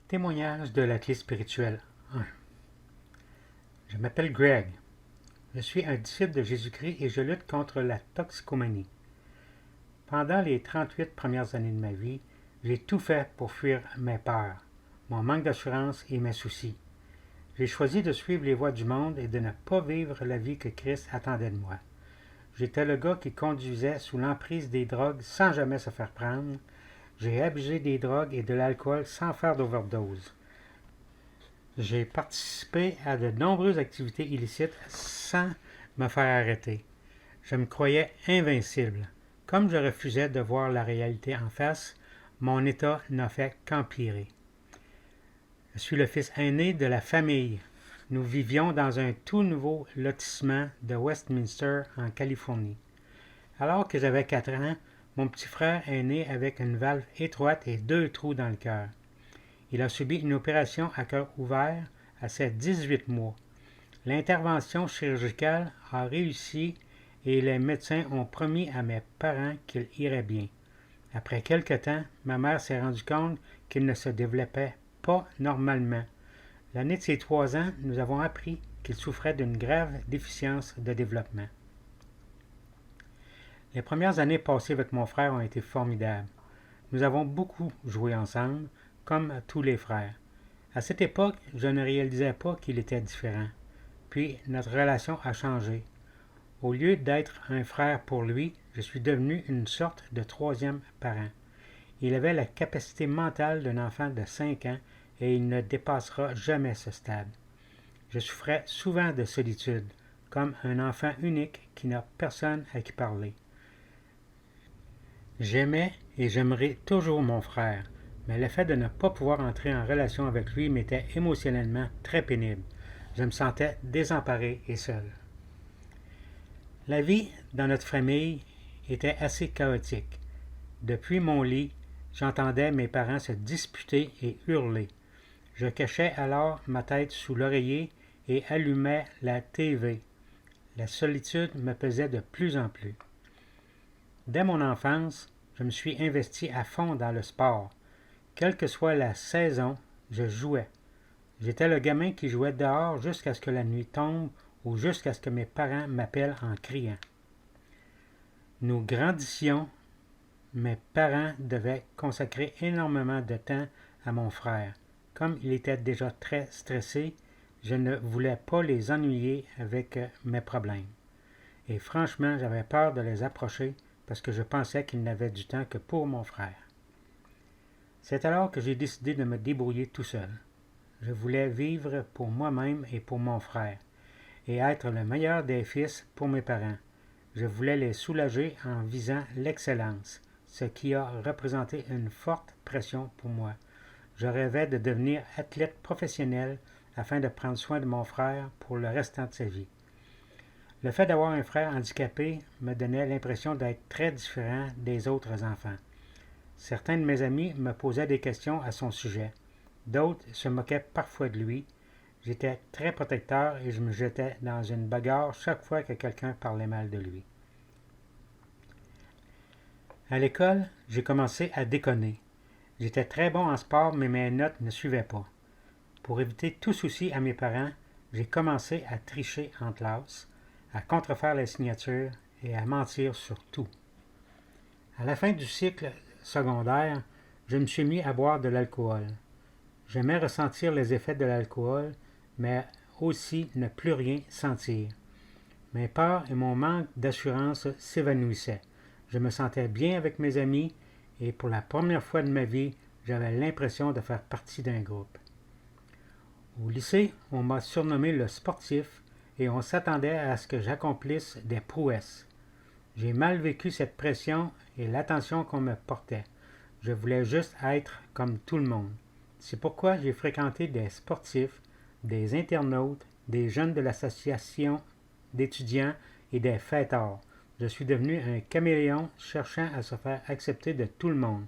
Témoignage de la clé spirituelle 1. Je m'appelle Greg. Je suis un disciple de Jésus-Christ et je lutte contre la toxicomanie. Pendant les 38 premières années de ma vie, j'ai tout fait pour fuir mes peurs, mon manque d'assurance et mes soucis. J'ai choisi de suivre les voies du monde et de ne pas vivre la vie que Christ attendait de moi. J'étais le gars qui conduisait sous l'emprise des drogues sans jamais se faire prendre. J'ai abusé des drogues et de l'alcool sans faire d'overdose. J'ai participé à de nombreuses activités illicites sans me faire arrêter. Je me croyais invincible. Comme je refusais de voir la réalité en face, mon état n'a fait qu'empirer. Je suis le fils aîné de la famille. Nous vivions dans un tout nouveau lotissement de Westminster, en Californie. Alors que j'avais 4 ans, mon petit frère est né avec une valve étroite et 2 trous dans le cœur. Il a subi une opération à cœur ouvert à ses 18 mois. L'intervention chirurgicale a réussi et les médecins ont promis à mes parents qu'il irait bien. Après quelque temps, ma mère s'est rendue compte qu'il ne se développait pas normalement. L'année de ses 3 ans, nous avons appris qu'il souffrait d'une grave déficience de développement. Les premières années passées avec mon frère ont été formidables. Nous avons beaucoup joué ensemble, comme tous les frères. À cette époque, je ne réalisais pas qu'il était différent. Puis, notre relation a changé. Au lieu d'être un frère pour lui, je suis devenu une sorte de troisième parent. Il avait la capacité mentale d'un enfant de 5 ans et il ne dépassera jamais ce stade. Je souffrais souvent de solitude, comme un enfant unique qui n'a personne à qui parler. J'aimais et j'aimerai toujours mon frère, mais le fait de ne pas pouvoir entrer en relation avec lui m'était émotionnellement très pénible. Je me sentais désemparé et seul. La vie dans notre famille était assez chaotique. Depuis mon lit, j'entendais mes parents se disputer et hurler. Je cachais alors ma tête sous l'oreiller et allumais la TV. La solitude me pesait de plus en plus. Dès mon enfance, je me suis investi à fond dans le sport. Quelle que soit la saison, je jouais. J'étais le gamin qui jouait dehors jusqu'à ce que la nuit tombe ou jusqu'à ce que mes parents m'appellent en criant. Nous grandissions. Mes parents devaient consacrer énormément de temps à mon frère. Comme il était déjà très stressé, je ne voulais pas les ennuyer avec mes problèmes. Et franchement, j'avais peur de les approcher parce que je pensais qu'ils n'avaient du temps que pour mon frère. C'est alors que j'ai décidé de me débrouiller tout seul. Je voulais vivre pour moi-même et pour mon frère, et être le meilleur des fils pour mes parents. Je voulais les soulager en visant l'excellence, ce qui a représenté une forte pression pour moi. Je rêvais de devenir athlète professionnel afin de prendre soin de mon frère pour le restant de sa vie. Le fait d'avoir un frère handicapé me donnait l'impression d'être très différent des autres enfants. Certains de mes amis me posaient des questions à son sujet. D'autres se moquaient parfois de lui. J'étais très protecteur et je me jetais dans une bagarre chaque fois que quelqu'un parlait mal de lui. À l'école, j'ai commencé à déconner. J'étais très bon en sport, mais mes notes ne suivaient pas. Pour éviter tout souci à mes parents, j'ai commencé à tricher en classe, à contrefaire les signatures et à mentir sur tout. À la fin du cycle secondaire, je me suis mis à boire de l'alcool. J'aimais ressentir les effets de l'alcool, mais aussi ne plus rien sentir. Mes peurs et mon manque d'assurance s'évanouissaient. Je me sentais bien avec mes amis et pour la première fois de ma vie, j'avais l'impression de faire partie d'un groupe. Au lycée, on m'a surnommé le sportif et on s'attendait à ce que j'accomplisse des prouesses. J'ai mal vécu cette pression et l'attention qu'on me portait. Je voulais juste être comme tout le monde. C'est pourquoi j'ai fréquenté des sportifs, des internautes, des jeunes de l'association d'étudiants et des fêtards. Je suis devenu un caméléon cherchant à se faire accepter de tout le monde.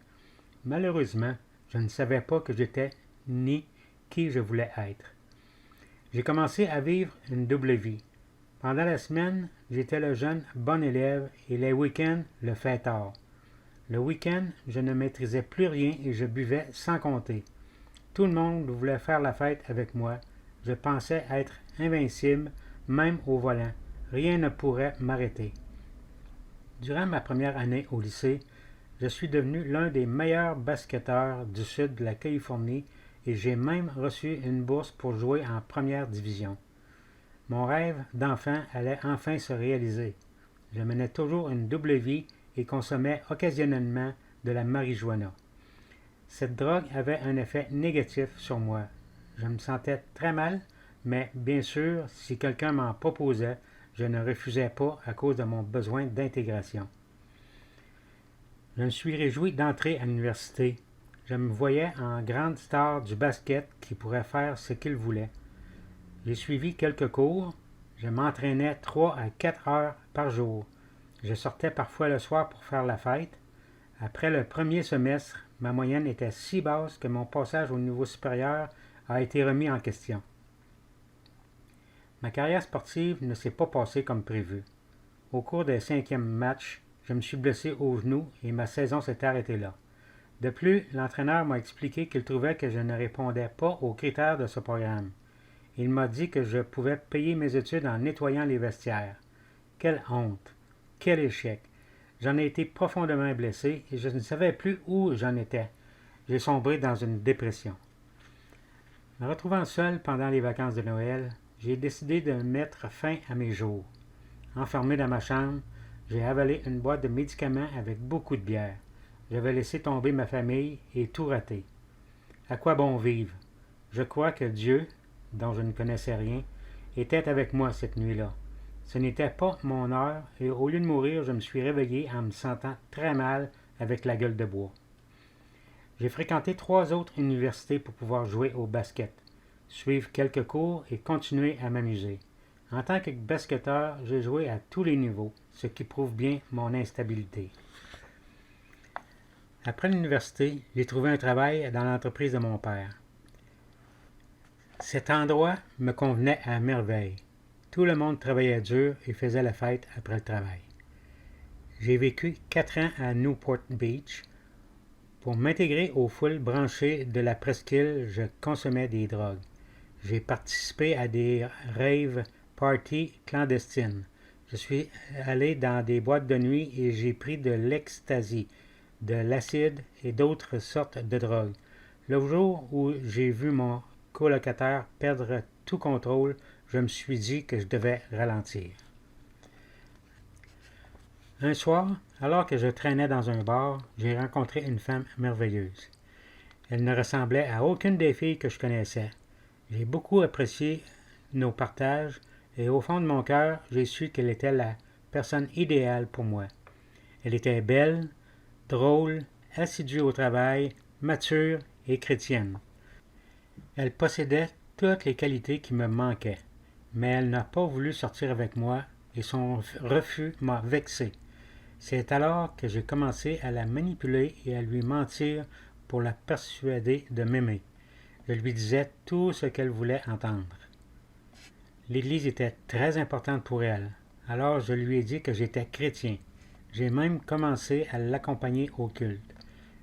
Malheureusement, je ne savais pas que j'étais ni qui je voulais être. J'ai commencé à vivre une double vie. Pendant la semaine, j'étais le jeune bon élève et les week-ends, le fêtard. Le week-end, je ne maîtrisais plus rien et je buvais sans compter. Tout le monde voulait faire la fête avec moi. Je pensais être invincible, même au volant. Rien ne pourrait m'arrêter. Durant ma première année au lycée, je suis devenu l'un des meilleurs basketteurs du sud de la Californie et j'ai même reçu une bourse pour jouer en première division. Mon rêve d'enfant allait enfin se réaliser. Je menais toujours une double vie et consommais occasionnellement de la marijuana. Cette drogue avait un effet négatif sur moi. Je me sentais très mal, mais bien sûr, si quelqu'un m'en proposait, je ne refusais pas à cause de mon besoin d'intégration. Je me suis réjoui d'entrer à l'université. Je me voyais en grande star du basket qui pourrait faire ce qu'il voulait. J'ai suivi quelques cours. Je m'entraînais 3 à 4 heures par jour. Je sortais parfois le soir pour faire la fête. Après le premier semestre, ma moyenne était si basse que mon passage au niveau supérieur a été remis en question. Ma carrière sportive ne s'est pas passée comme prévu. Au cours des 5e matchs, je me suis blessé au genou et ma saison s'est arrêtée là. De plus, l'entraîneur m'a expliqué qu'il trouvait que je ne répondais pas aux critères de ce programme. Il m'a dit que je pouvais payer mes études en nettoyant les vestiaires. Quelle honte! Quel échec! J'en ai été profondément blessé et je ne savais plus où j'en étais. J'ai sombré dans une dépression. Me retrouvant seul pendant les vacances de Noël, j'ai décidé de mettre fin à mes jours. Enfermé dans ma chambre, j'ai avalé une boîte de médicaments avec beaucoup de bière. J'avais laissé tomber ma famille et tout raté. À quoi bon vivre? Je crois que Dieu, dont je ne connaissais rien, était avec moi cette nuit-là. Ce n'était pas mon heure et au lieu de mourir, je me suis réveillé en me sentant très mal avec la gueule de bois. J'ai fréquenté 3 autres universités pour pouvoir jouer au basket, suivre quelques cours et continuer à m'amuser. En tant que basketteur, j'ai joué à tous les niveaux, ce qui prouve bien mon instabilité. Après l'université, j'ai trouvé un travail dans l'entreprise de mon père. Cet endroit me convenait à merveille. Tout le monde travaillait dur et faisait la fête après le travail. J'ai vécu 4 ans à Newport Beach. Pour m'intégrer aux foules branchées de la presqu'île, je consommais des drogues. J'ai participé à des rave parties clandestines. Je suis allé dans des boîtes de nuit et j'ai pris de l'ecstasy, de l'acide et d'autres sortes de drogues. Le jour où j'ai vu mon colocataire perdre tout contrôle, je me suis dit que je devais ralentir. Un soir, alors que je traînais dans un bar, j'ai rencontré une femme merveilleuse. Elle ne ressemblait à aucune des filles que je connaissais. J'ai beaucoup apprécié nos partages et au fond de mon cœur, j'ai su qu'elle était la personne idéale pour moi. Elle était belle, drôle, assidue au travail, mature et chrétienne. Elle possédait toutes les qualités qui me manquaient, mais elle n'a pas voulu sortir avec moi et son refus m'a vexé. C'est alors que j'ai commencé à la manipuler et à lui mentir pour la persuader de m'aimer. Je lui disais tout ce qu'elle voulait entendre. L'Église était très importante pour elle, alors je lui ai dit que j'étais chrétien. J'ai même commencé à l'accompagner au culte.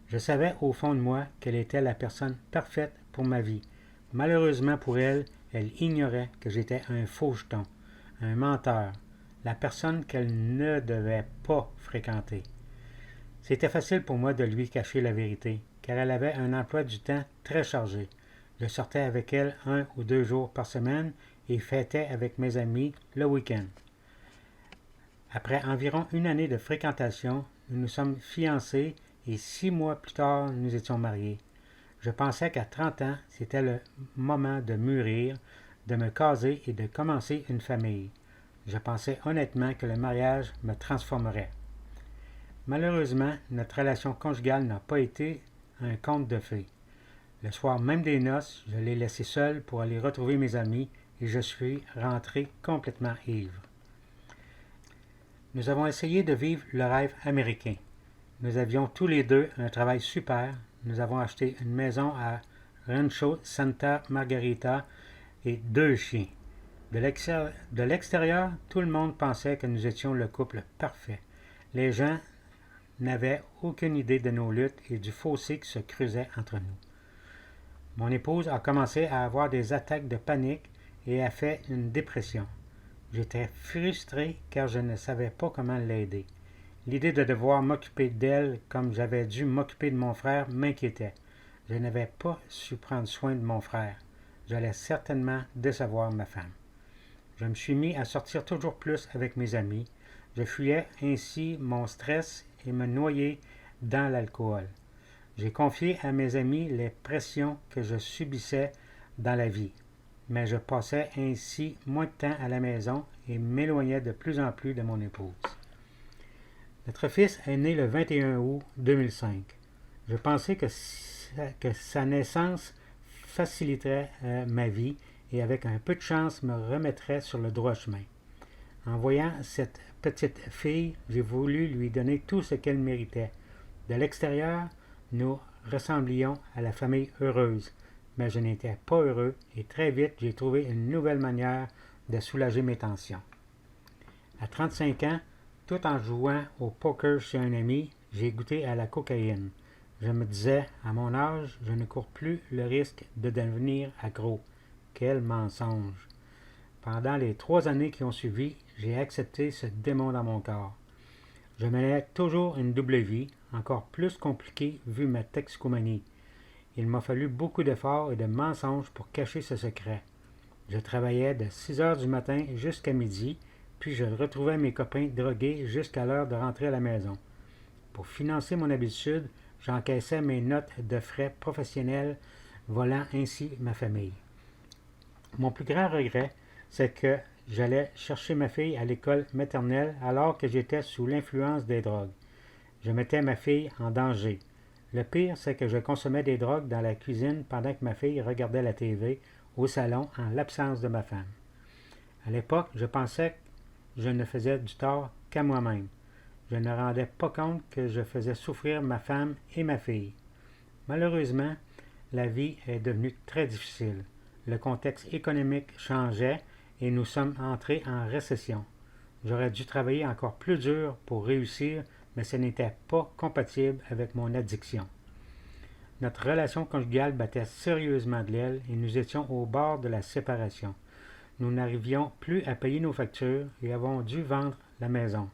Je savais au fond de moi qu'elle était la personne parfaite pour ma vie. Malheureusement pour elle, elle ignorait que j'étais un faux jeton, un menteur, la personne qu'elle ne devait pas fréquenter. C'était facile pour moi de lui cacher la vérité, car elle avait un emploi du temps très chargé. Je sortais avec elle 1 ou 2 jours par semaine et fêtais avec mes amis le week-end. Après environ 1 année de fréquentation, nous nous sommes fiancés et 6 mois plus tard, nous étions mariés. Je pensais qu'à 30 ans, c'était le moment de mûrir, de me caser et de commencer une famille. Je pensais honnêtement que le mariage me transformerait. Malheureusement, notre relation conjugale n'a pas été un conte de fées. Le soir même des noces, je l'ai laissé seul pour aller retrouver mes amis et je suis rentré complètement ivre. Nous avons essayé de vivre le rêve américain. Nous avions tous les deux un travail super. Nous avons acheté une maison à Rancho Santa Margarita et 2 chiens. De l'extérieur, tout le monde pensait que nous étions le couple parfait. Les gens n'avaient aucune idée de nos luttes et du fossé qui se creusait entre nous. Mon épouse a commencé à avoir des attaques de panique et a fait une dépression. J'étais frustré car je ne savais pas comment l'aider. L'idée de devoir m'occuper d'elle comme j'avais dû m'occuper de mon frère m'inquiétait. Je n'avais pas su prendre soin de mon frère. J'allais certainement décevoir ma femme. Je me suis mis à sortir toujours plus avec mes amis. Je fuyais ainsi mon stress et me noyais dans l'alcool. J'ai confié à mes amis les pressions que je subissais dans la vie, mais je passais ainsi moins de temps à la maison et m'éloignais de plus en plus de mon épouse. Notre fils est né le 21 août 2005. Je pensais que sa naissance faciliterait ma vie et avec un peu de chance me remettrait sur le droit chemin. En voyant cette petite fille, j'ai voulu lui donner tout ce qu'elle méritait. De l'extérieur, nous ressemblions à la famille heureuse, mais je n'étais pas heureux et très vite j'ai trouvé une nouvelle manière de soulager mes tensions. À 35 ans, tout en jouant au poker chez un ami, j'ai goûté à la cocaïne. Je me disais, à mon âge, je ne cours plus le risque de devenir accro. Quel mensonge! Pendant les 3 années qui ont suivi, j'ai accepté ce démon dans mon corps. Je menais toujours une double vie, encore plus compliquée vu ma toxicomanie. Il m'a fallu beaucoup d'efforts et de mensonges pour cacher ce secret. Je travaillais de 6 heures du matin jusqu'à midi, puis je retrouvais mes copains drogués jusqu'à l'heure de rentrer à la maison. Pour financer mon habitude, j'encaissais mes notes de frais professionnels, volant ainsi ma famille. Mon plus grand regret, c'est que j'allais chercher ma fille à l'école maternelle alors que j'étais sous l'influence des drogues. Je mettais ma fille en danger. Le pire, c'est que je consommais des drogues dans la cuisine pendant que ma fille regardait la TV au salon en l'absence de ma femme. À l'époque, je pensais que je ne faisais du tort qu'à moi-même. Je ne rendais pas compte que je faisais souffrir ma femme et ma fille. Malheureusement, la vie est devenue très difficile. Le contexte économique changeait et nous sommes entrés en récession. J'aurais dû travailler encore plus dur pour réussir, mais ce n'était pas compatible avec mon addiction. Notre relation conjugale battait sérieusement de l'aile et nous étions au bord de la séparation. Nous n'arrivions plus à payer nos factures et avons dû vendre la maison.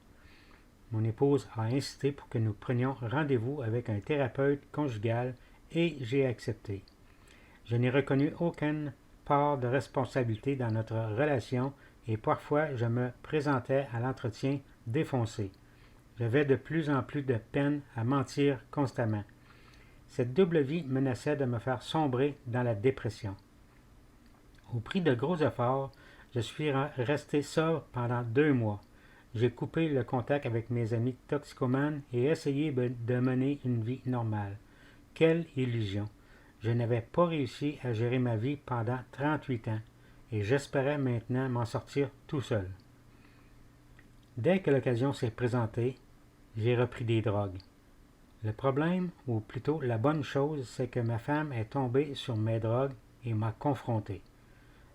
Mon épouse a insisté pour que nous prenions rendez-vous avec un thérapeute conjugal et j'ai accepté. Je n'ai reconnu aucune part de responsabilité dans notre relation et parfois je me présentais à l'entretien défoncé. J'avais de plus en plus de peine à mentir constamment. Cette double vie menaçait de me faire sombrer dans la dépression. Au prix de gros efforts, je suis resté sobre pendant 2 mois. J'ai coupé le contact avec mes amis toxicomanes et essayé de mener une vie normale. Quelle illusion! Je n'avais pas réussi à gérer ma vie pendant 38 ans et j'espérais maintenant m'en sortir tout seul. Dès que l'occasion s'est présentée, j'ai repris des drogues. Le problème, ou plutôt la bonne chose, c'est que ma femme est tombée sur mes drogues et m'a confronté.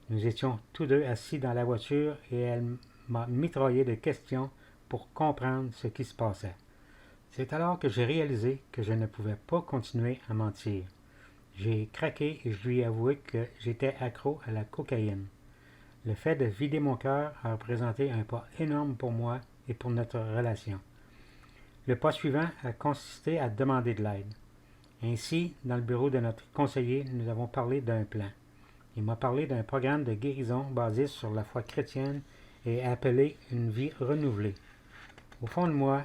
Nous étions tous deux assis dans la voiture et elle m'a mitraillé de questions pour comprendre ce qui se passait. C'est alors que j'ai réalisé que je ne pouvais pas continuer à mentir. J'ai craqué et je lui ai avoué que j'étais accro à la cocaïne. Le fait de vider mon cœur a représenté un pas énorme pour moi et pour notre relation. Le pas suivant a consisté à demander de l'aide. Ainsi, dans le bureau de notre conseiller, nous avons parlé d'un plan. Il m'a parlé d'un programme de guérison basé sur la foi chrétienne et appelé une vie renouvelée. Au fond de moi,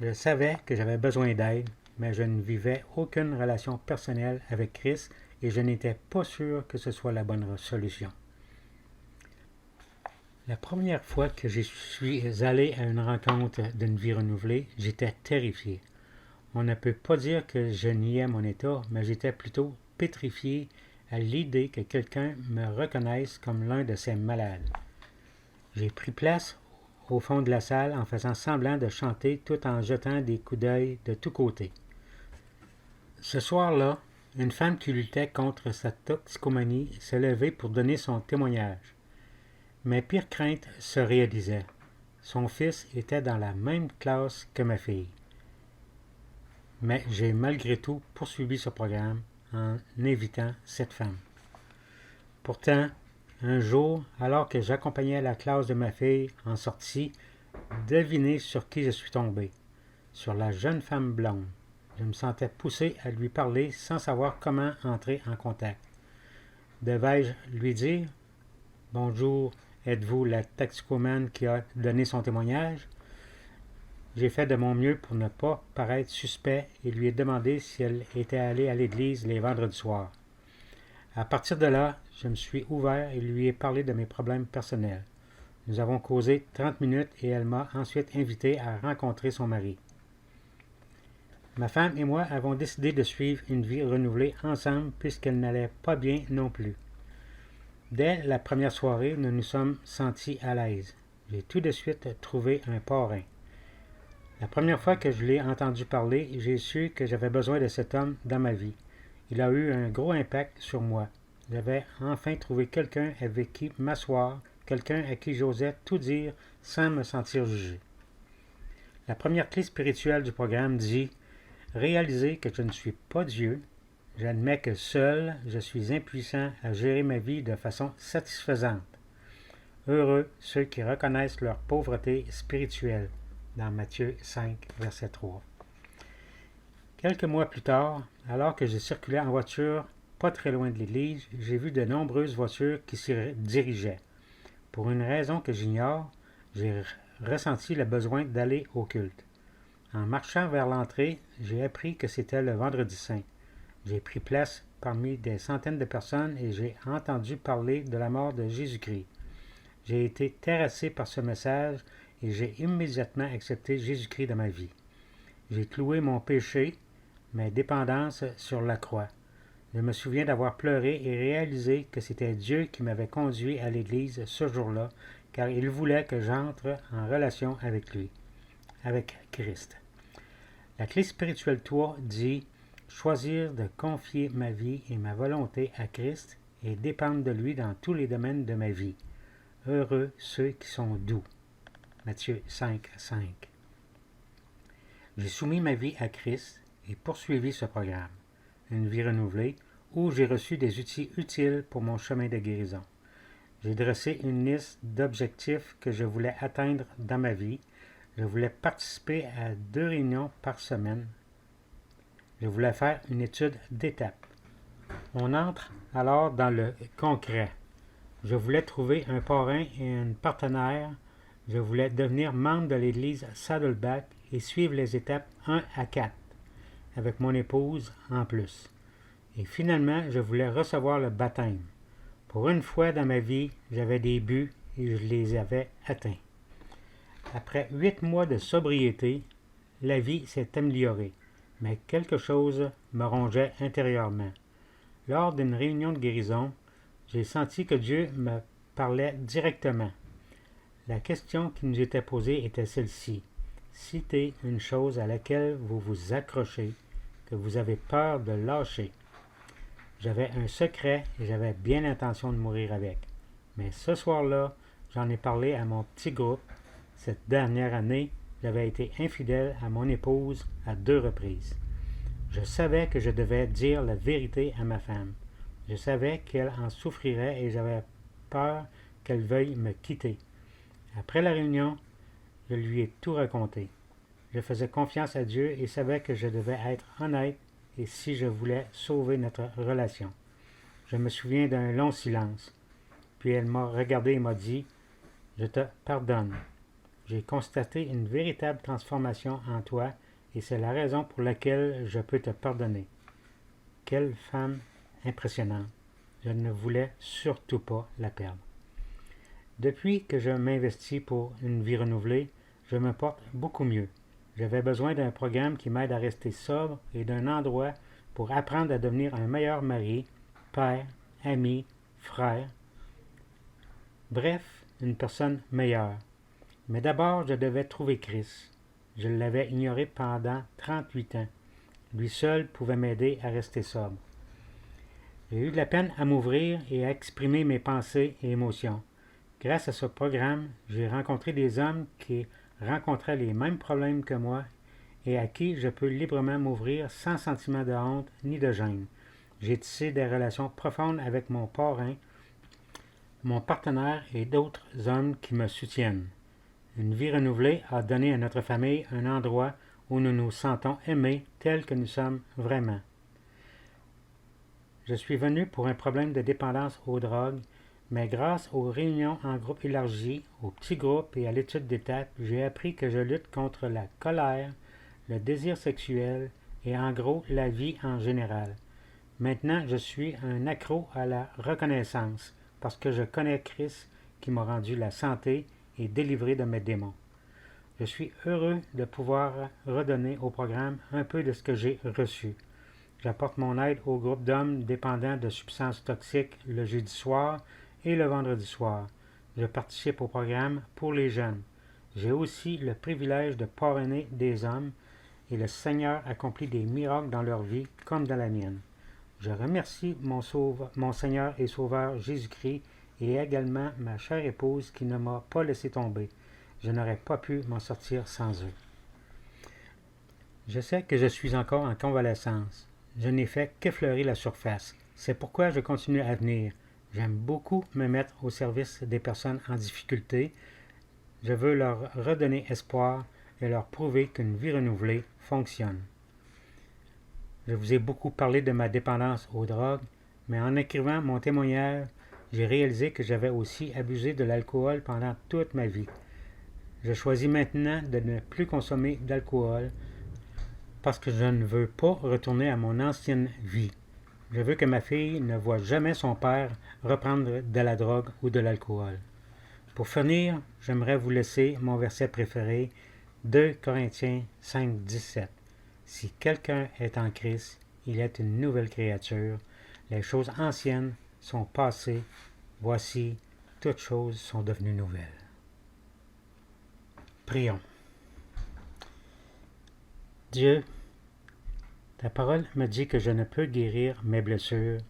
je savais que j'avais besoin d'aide, mais je ne vivais aucune relation personnelle avec Christ et je n'étais pas sûr que ce soit la bonne solution. La première fois que je suis allé à une rencontre d'une vie renouvelée, j'étais terrifié. On ne peut pas dire que je niais mon état, mais j'étais plutôt pétrifié à l'idée que quelqu'un me reconnaisse comme l'un de ces malades. J'ai pris place au fond de la salle en faisant semblant de chanter tout en jetant des coups d'œil de tous côtés. Ce soir-là, une femme qui luttait contre sa toxicomanie s'est levée pour donner son témoignage. Mes pires craintes se réalisaient. Son fils était dans la même classe que ma fille. Mais j'ai malgré tout poursuivi ce programme en invitant cette femme. Pourtant, un jour, alors que j'accompagnais la classe de ma fille en sortie, devinez sur qui je suis tombé. Sur la jeune femme blonde. Je me sentais poussé à lui parler sans savoir comment entrer en contact. Devais-je lui dire « Bonjour, êtes-vous la toxicomane qui a donné son témoignage ?» J'ai fait de mon mieux pour ne pas paraître suspect et lui ai demandé si elle était allée à l'église les vendredis soirs. À partir de là, je me suis ouvert et lui ai parlé de mes problèmes personnels. Nous avons causé 30 minutes et elle m'a ensuite invité à rencontrer son mari. Ma femme et moi avons décidé de suivre une vie renouvelée ensemble puisqu'elle n'allait pas bien non plus. Dès la première soirée, nous nous sommes sentis à l'aise. J'ai tout de suite trouvé un parrain. La première fois que je l'ai entendu parler, j'ai su que j'avais besoin de cet homme dans ma vie. Il a eu un gros impact sur moi. J'avais enfin trouvé quelqu'un avec qui m'asseoir, quelqu'un à qui j'osais tout dire sans me sentir jugé. La première clé spirituelle du programme dit « Réaliser que je ne suis pas Dieu, j'admets que seul je suis impuissant à gérer ma vie de façon satisfaisante. Heureux ceux qui reconnaissent leur pauvreté spirituelle. » Dans Matthieu 5, verset 3. Quelques mois plus tard, alors que je circulais en voiture pas très loin de l'église, j'ai vu de nombreuses voitures qui s'y dirigeaient. Pour une raison que j'ignore, j'ai ressenti le besoin d'aller au culte. En marchant vers l'entrée, j'ai appris que c'était le vendredi saint. J'ai pris place parmi des centaines de personnes et j'ai entendu parler de la mort de Jésus-Christ. J'ai été terrassé par ce message et j'ai immédiatement accepté Jésus-Christ dans ma vie. J'ai cloué mon péché, mes dépendances sur la croix. Je me souviens d'avoir pleuré et réalisé que c'était Dieu qui m'avait conduit à l'Église ce jour-là, car il voulait que j'entre en relation avec lui, avec Christ. La clé spirituelle 3 dit « Choisir de confier ma vie et ma volonté à Christ et dépendre de lui dans tous les domaines de ma vie. Heureux ceux qui sont doux. » Matthieu 5, 5. J'ai soumis ma vie à Christ et poursuivi ce programme, une vie renouvelée, où j'ai reçu des outils utiles pour mon chemin de guérison. J'ai dressé une liste d'objectifs que je voulais atteindre dans ma vie. Je voulais participer à 2 réunions par semaine. Je voulais faire une étude d'étape. On entre alors dans le concret. Je voulais trouver un parrain et un partenaire. Je voulais devenir membre de l'église Saddleback et suivre les étapes 1 à 4, avec mon épouse en plus. Et finalement, je voulais recevoir le baptême. Pour une fois dans ma vie, j'avais des buts et je les avais atteints. Après 8 mois de sobriété, la vie s'est améliorée, mais quelque chose me rongeait intérieurement. Lors d'une réunion de guérison, j'ai senti que Dieu me parlait directement. La question qui nous était posée était celle-ci. Citez une chose à laquelle vous vous accrochez, que vous avez peur de lâcher. J'avais un secret et j'avais bien l'intention de mourir avec. Mais ce soir-là, j'en ai parlé à mon petit groupe. Cette dernière année, j'avais été infidèle à mon épouse à 2 reprises. Je savais que je devais dire la vérité à ma femme. Je savais qu'elle en souffrirait et j'avais peur qu'elle veuille me quitter. Après la réunion, je lui ai tout raconté. Je faisais confiance à Dieu et savais que je devais être honnête et si je voulais sauver notre relation. Je me souviens d'un long silence. Puis elle m'a regardé et m'a dit « Je te pardonne. J'ai constaté une véritable transformation en toi et c'est la raison pour laquelle je peux te pardonner. » Quelle femme impressionnante. Je ne voulais surtout pas la perdre. Depuis que je m'investis pour une vie renouvelée, je me porte beaucoup mieux. J'avais besoin d'un programme qui m'aide à rester sobre et d'un endroit pour apprendre à devenir un meilleur mari, père, ami, frère. Bref, une personne meilleure. Mais d'abord, je devais trouver Christ. Je l'avais ignoré pendant 38 ans. Lui seul pouvait m'aider à rester sobre. J'ai eu de la peine à m'ouvrir et à exprimer mes pensées et émotions. Grâce à ce programme, j'ai rencontré des hommes qui rencontraient les mêmes problèmes que moi et à qui je peux librement m'ouvrir sans sentiment de honte ni de gêne. J'ai tissé des relations profondes avec mon parrain, mon partenaire et d'autres hommes qui me soutiennent. Une vie renouvelée a donné à notre famille un endroit où nous nous sentons aimés tels que nous sommes vraiment. Je suis venu pour un problème de dépendance aux drogues, mais grâce aux réunions en groupe élargi, aux petits groupes et à l'étude d'étapes, j'ai appris que je lutte contre la colère, le désir sexuel et en gros la vie en général. Maintenant, je suis un accro à la reconnaissance parce que je connais Christ qui m'a rendu la santé et délivré de mes démons. Je suis heureux de pouvoir redonner au programme un peu de ce que j'ai reçu. J'apporte mon aide au groupe d'hommes dépendants de substances toxiques le jeudi soir et le vendredi soir. Je participe au programme pour les jeunes. J'ai aussi le privilège de parrainer des hommes et le Seigneur accomplit des miracles dans leur vie comme dans la mienne. Je remercie mon Seigneur et Sauveur Jésus-Christ et également ma chère épouse qui ne m'a pas laissé tomber. Je n'aurais pas pu m'en sortir sans eux. Je sais que je suis encore en convalescence. Je n'ai fait qu'effleurer la surface. C'est pourquoi je continue à venir. J'aime beaucoup me mettre au service des personnes en difficulté. Je veux leur redonner espoir et leur prouver qu'une vie renouvelée fonctionne. Je vous ai beaucoup parlé de ma dépendance aux drogues, mais en écrivant mon témoignage, j'ai réalisé que j'avais aussi abusé de l'alcool pendant toute ma vie. Je choisis maintenant de ne plus consommer d'alcool parce que je ne veux pas retourner à mon ancienne vie. Je veux que ma fille ne voie jamais son père reprendre de la drogue ou de l'alcool. Pour finir, j'aimerais vous laisser mon verset préféré, 2 Corinthiens 5, 17. Si quelqu'un est en Christ, il est une nouvelle créature. Les choses anciennes sont passées. Voici, toutes choses sont devenues nouvelles. Prions. Dieu, ta parole me dit que je ne peux guérir mes blessures,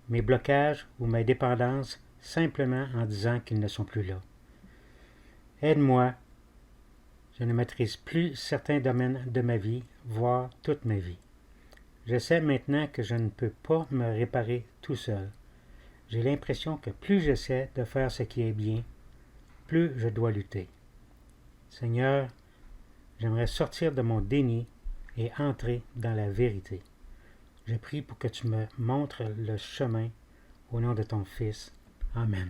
mes blocages ou mes dépendances simplement en disant qu'ils ne sont plus là. Aide-moi. Je ne maîtrise plus certains domaines de ma vie, voire toute ma vie. Je sais maintenant que je ne peux pas me réparer tout seul. J'ai l'impression que plus j'essaie de faire ce qui est bien, plus je dois lutter. Seigneur, j'aimerais sortir de mon déni et entrer dans la vérité. Je prie pour que tu me montres le chemin au nom de ton Fils. Amen.